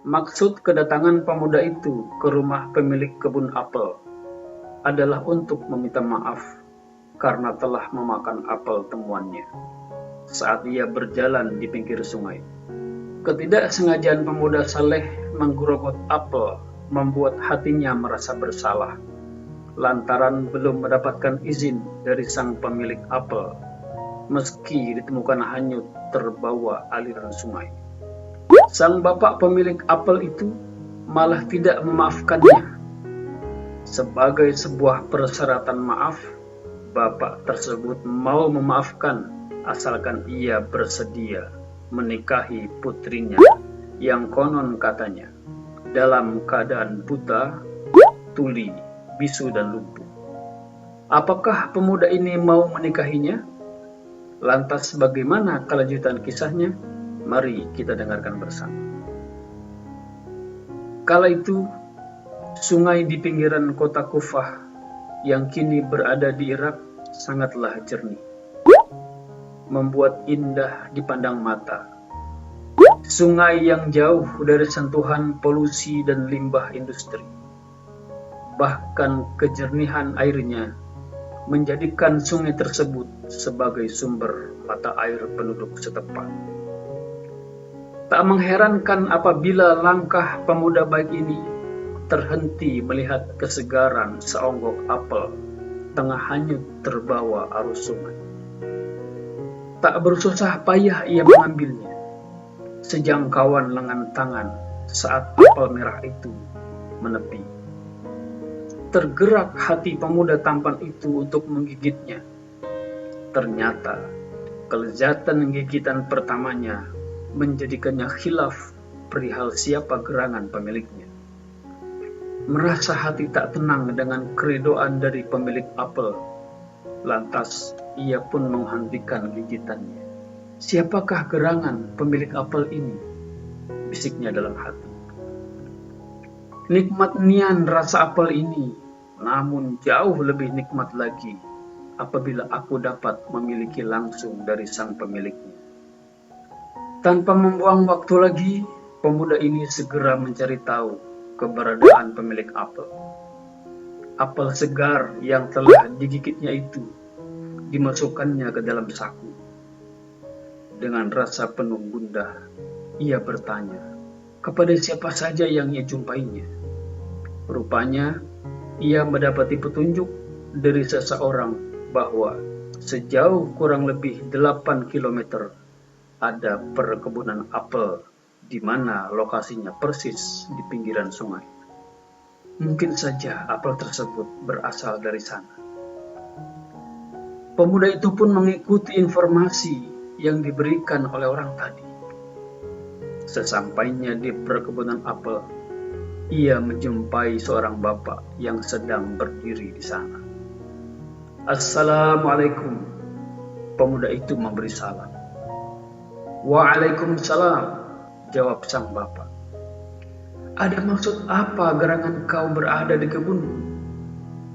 Maksud kedatangan pemuda itu ke rumah pemilik kebun apel adalah untuk meminta maaf karena telah memakan apel temuannya saat ia berjalan di pinggir sungai. Ketidaksengajaan pemuda Saleh menggerogot apel membuat hatinya merasa bersalah lantaran belum mendapatkan izin dari sang pemilik apel meski ditemukan hanyut terbawa aliran sungai. Sang bapak pemilik apel itu malah tidak memaafkannya. Sebagai sebuah persyaratan maaf, bapak tersebut mau memaafkan asalkan ia bersedia menikahi putrinya yang konon katanya dalam keadaan buta, tuli, bisu dan lumpuh. Apakah pemuda ini mau menikahinya? Lantas bagaimana kelanjutan kisahnya? Mari kita dengarkan bersama. Kala itu, sungai di pinggiran kota Kufah yang kini berada di Irak sangatlah jernih, membuat indah dipandang mata. Sungai yang jauh dari sentuhan polusi dan limbah industri. Bahkan kejernihan airnya menjadikan sungai tersebut sebagai sumber mata air penduduk setempat. Tak mengherankan apabila langkah pemuda baik ini terhenti melihat kesegaran seonggok apel tengah hanyut terbawa arus sungai. Tak bersusah payah ia mengambilnya, sejangkauan lengan tangan saat apel merah itu menepi. Tergerak hati pemuda tampan itu untuk menggigitnya. Ternyata kelezatan gigitan pertamanya menjadikannya khilaf perihal siapa gerangan pemiliknya. Merasa hati tak tenang dengan keridoan dari pemilik apel, lantas ia pun menghentikan gigitannya. Siapakah gerangan pemilik apel ini? Bisiknya dalam hati. Nikmat nian rasa apel ini, namun jauh lebih nikmat lagi apabila aku dapat memiliki langsung dari sang pemiliknya. Tanpa membuang waktu lagi, pemuda ini segera mencari tahu keberadaan pemilik apel. Apel segar yang telah digigitnya itu dimasukkannya ke dalam saku. Dengan rasa penuh gundah, ia bertanya kepada siapa saja yang ia jumpainya. Rupanya, ia mendapati petunjuk dari seseorang bahwa sejauh kurang lebih 8 km ada perkebunan apel di mana lokasinya persis di pinggiran sungai. Mungkin saja apel tersebut berasal dari sana. Pemuda itu pun mengikuti informasi yang diberikan oleh orang tadi. Sesampainya di perkebunan apel, ia menjumpai seorang bapak yang sedang berdiri di sana. Assalamualaikum. Pemuda itu memberi salam. Waalaikumsalam, jawab sang bapak. Ada maksud apa gerangan kau berada di kebunmu?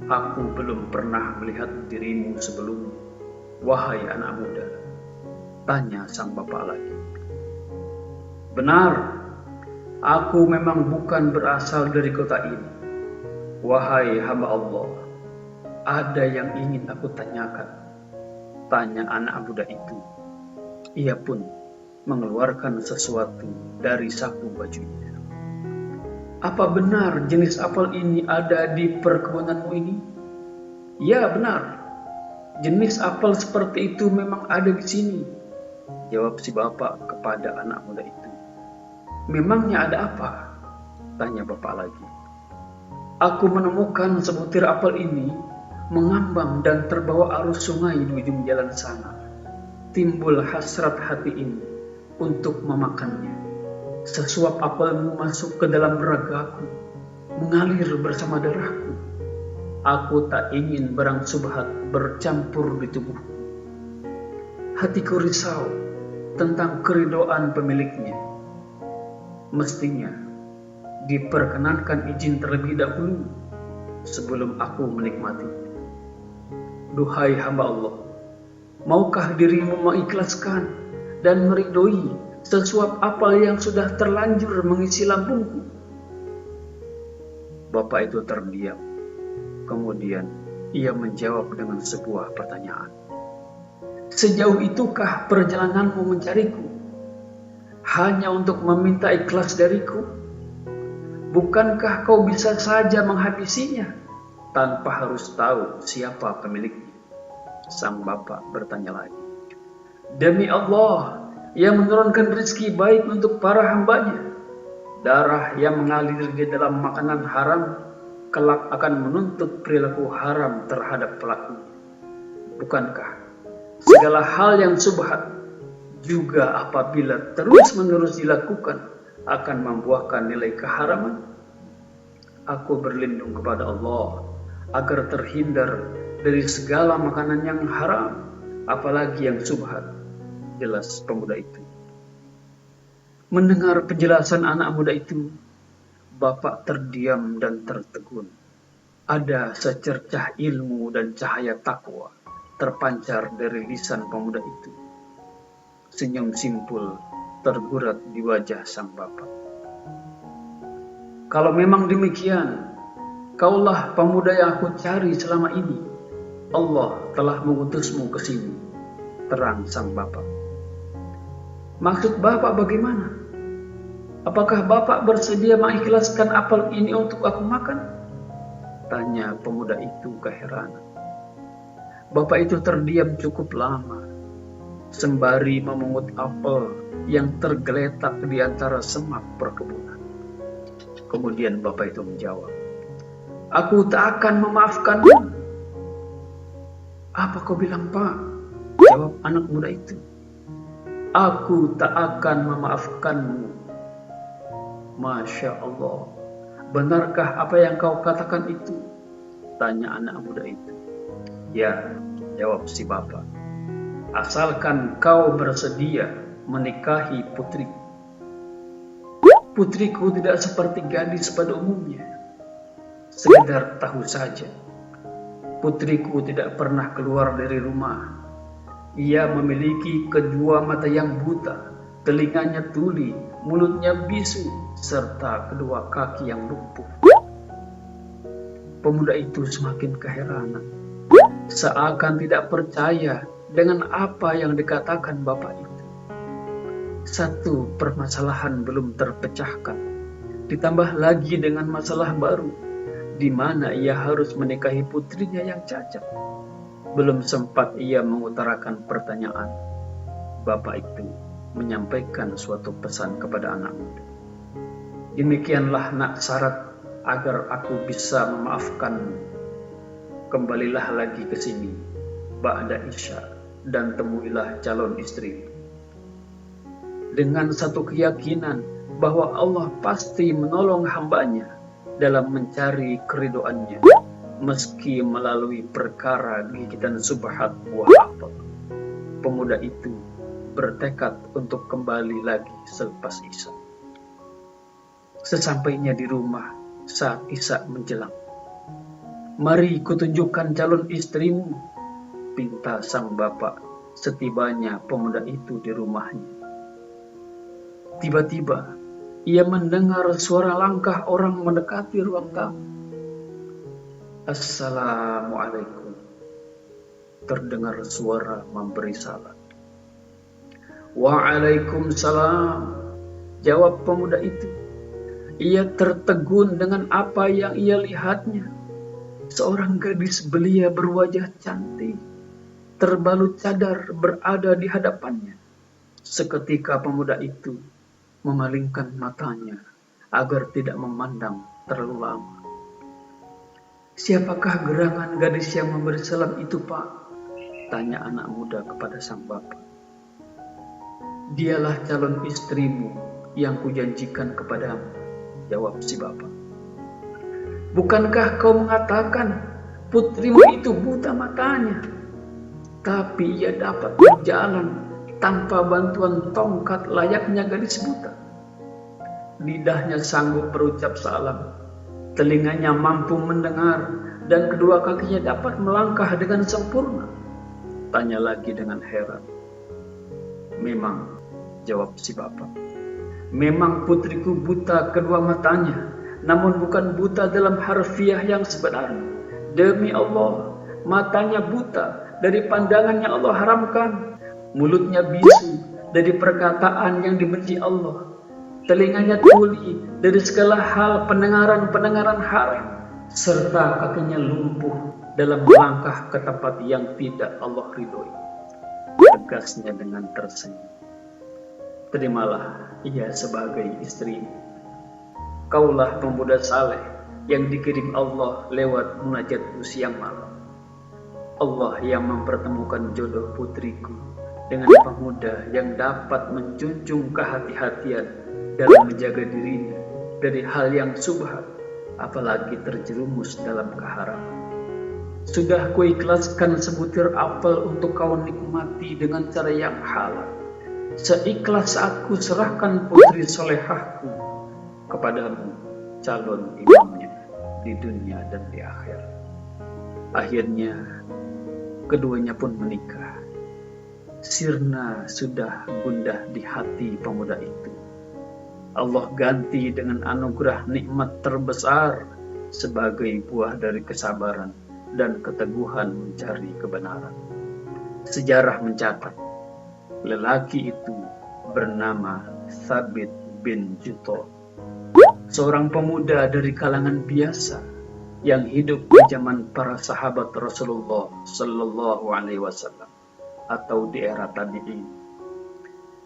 Aku belum pernah melihat dirimu sebelumnya, wahai anak muda, tanya sang bapak lagi. Benar, aku memang bukan berasal dari kota ini. Wahai hamba Allah, ada yang ingin aku tanyakan, tanya anak muda itu. Ia pun mengeluarkan sesuatu dari saku bajunya. Apa benar jenis apel ini ada di perkebunanmu ini? Ya, benar. Jenis apel seperti itu memang ada di sini, jawab si bapak kepada anak muda itu. Memangnya ada apa? Tanya bapak lagi. Aku menemukan sebutir apel ini mengambang dan terbawa arus sungai di ujung jalan sana. Timbul hasrat hati ini untuk memakannya. Sesuap apelmu masuk ke dalam ragaku, mengalir bersama darahku. Aku tak ingin barang subhat bercampur di tubuhku. Hatiku risau tentang keridoan pemiliknya. Mestinya diperkenankan izin terlebih dahulu sebelum aku menikmati. Duhai hamba Allah, maukah dirimu mengikhlaskan dan meridhoi sesuap apa yang sudah terlanjur mengisi lambungku? Bapak itu terdiam. Kemudian ia menjawab dengan sebuah pertanyaan. Sejauh itukah perjalananmu mencariku? Hanya untuk meminta ikhlas dariku? Bukankah kau bisa saja menghabisinya tanpa harus tahu siapa pemiliknya? Sang bapak bertanya lagi. Demi Allah yang menurunkan rezeki baik untuk para hambanya, darah yang mengalir di dalam makanan haram kelak akan menuntut perilaku haram terhadap pelakunya. Bukankah segala hal yang subhat juga apabila terus-menerus dilakukan akan membuahkan nilai keharaman? Aku berlindung kepada Allah agar terhindar dari segala makanan yang haram, apalagi yang subhat. Jelas pemuda itu. Mendengar penjelasan anak muda itu, bapak terdiam dan tertegun. Ada secercah ilmu dan cahaya takwa terpancar dari lisan pemuda itu. Senyum simpul tergurat di wajah sang bapak. Kalau memang demikian, kaulah pemuda yang aku cari selama ini. Allah telah mengutusmu ke sini, terang sang bapak. Maksud bapak bagaimana? Apakah bapak bersedia mengikhlaskan apel ini untuk aku makan? Tanya pemuda itu keheranan. Bapak itu terdiam cukup lama, sembari memungut apel yang tergeletak di antara semak perkebunan. Kemudian bapak itu menjawab, aku tak akan memaafkanmu. Apa kau bilang, Pak? Jawab anak muda itu. Aku tak akan memaafkanmu. Masya Allah, benarkah apa yang kau katakan itu? Tanya anak muda itu. Ya, jawab si bapak. Asalkan kau bersedia menikahi putriku. Putriku tidak seperti gadis pada umumnya. Sekedar tahu saja, putriku tidak pernah keluar dari rumah. Ia memiliki kedua mata yang buta, telinganya tuli, mulutnya bisu, serta kedua kaki yang lumpuh. Pemuda itu semakin keheranan, seakan tidak percaya dengan apa yang dikatakan bapak itu. Satu permasalahan belum terpecahkan, ditambah lagi dengan masalah baru, di mana ia harus menikahi putrinya yang cacat. Belum sempat ia mengutarakan pertanyaan, bapak itu menyampaikan suatu pesan kepada anak muda. Demikianlah nak syarat agar aku bisa memaafkanmu. Kembalilah lagi ke sini ba'da isya dan temuilah calon istri. Dengan satu keyakinan bahwa Allah pasti menolong hambanya dalam mencari keridoannya, meski melalui perkara gigitan subhat buah apel. Pemuda itu bertekad untuk kembali lagi selepas isya. Sesampainya di rumah saat isya menjelang, mari kutunjukkan calon istrimu, pinta sang bapak setibanya pemuda itu di rumahnya. Tiba-tiba ia mendengar suara langkah orang mendekati ruang tamu. Assalamualaikum. Terdengar suara memberi salam. Waalaikumsalam, jawab pemuda itu. Ia tertegun dengan apa yang ia lihatnya. Seorang gadis belia berwajah cantik, terbalut cadar berada di hadapannya. Seketika pemuda itu memalingkan matanya agar tidak memandang terlalu lama. Siapakah gerangan gadis yang memberi salam itu, Pak? Tanya anak muda kepada sang bapak. Dialah calon istrimu yang kujanjikan kepadamu, jawab si bapak. Bukankah kau mengatakan putrimu itu buta matanya, tapi ia dapat berjalan tanpa bantuan tongkat layaknya gadis buta? Lidahnya sanggup berucap salam, telinganya mampu mendengar, dan kedua kakinya dapat melangkah dengan sempurna. Tanya lagi dengan heran. Memang jawab si bapak. Memang putriku buta kedua matanya, namun bukan buta dalam harfiah yang sebenarnya. Demi Allah, matanya buta dari pandangan yang Allah haramkan, mulutnya bisu dari perkataan yang dibenci Allah, telinganya tuli dari segala hal pendengaran-pendengaran haram, serta kakinya lumpuh dalam melangkah ke tempat yang tidak Allah ridhoi. Tegasnya dengan tersenyum. Terimalah ia sebagai istri. Kaulah pemuda saleh yang dikirim Allah lewat munajatku siang malam. Allah yang mempertemukan jodoh putriku dengan pemuda yang dapat menjunjung kehati-hatian dalam menjaga dirinya dari hal yang subhat, apalagi terjerumus dalam keharaman. Sudah kuikhlaskan sebutir apel untuk kau nikmati dengan cara yang halal. Seikhlas aku serahkan putri solehahku kepadamu, calon imamnya di dunia dan di akhirat. Akhirnya keduanya pun menikah. Sirna sudah gundah di hati pemuda itu. Allah ganti dengan anugerah nikmat terbesar sebagai buah dari kesabaran dan keteguhan mencari kebenaran. Sejarah mencatat, lelaki itu bernama Thabit bin Juto, seorang pemuda dari kalangan biasa yang hidup di zaman para sahabat Rasulullah Sallallahu Alaihi Wasallam atau di era tabi'in.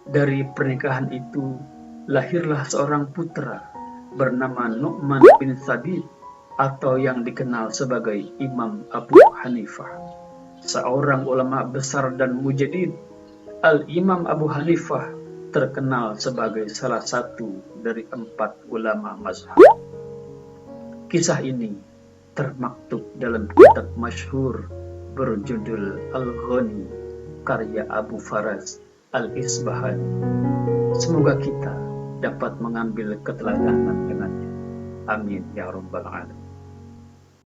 Dari pernikahan itu lahirlah seorang putra bernama Nu'man bin Thabit atau yang dikenal sebagai Imam Abu Hanifah, seorang ulama besar dan mujadid. Al-Imam Abu Hanifah terkenal sebagai salah satu dari 4 ulama mazhab. Kisah ini termaktub dalam kitab masyhur berjudul Al-Ghani karya Abu Faraz Al-Isbahani. Semoga kita dapat mengambil keteladanan dengannya. Amin ya rabbal alamin.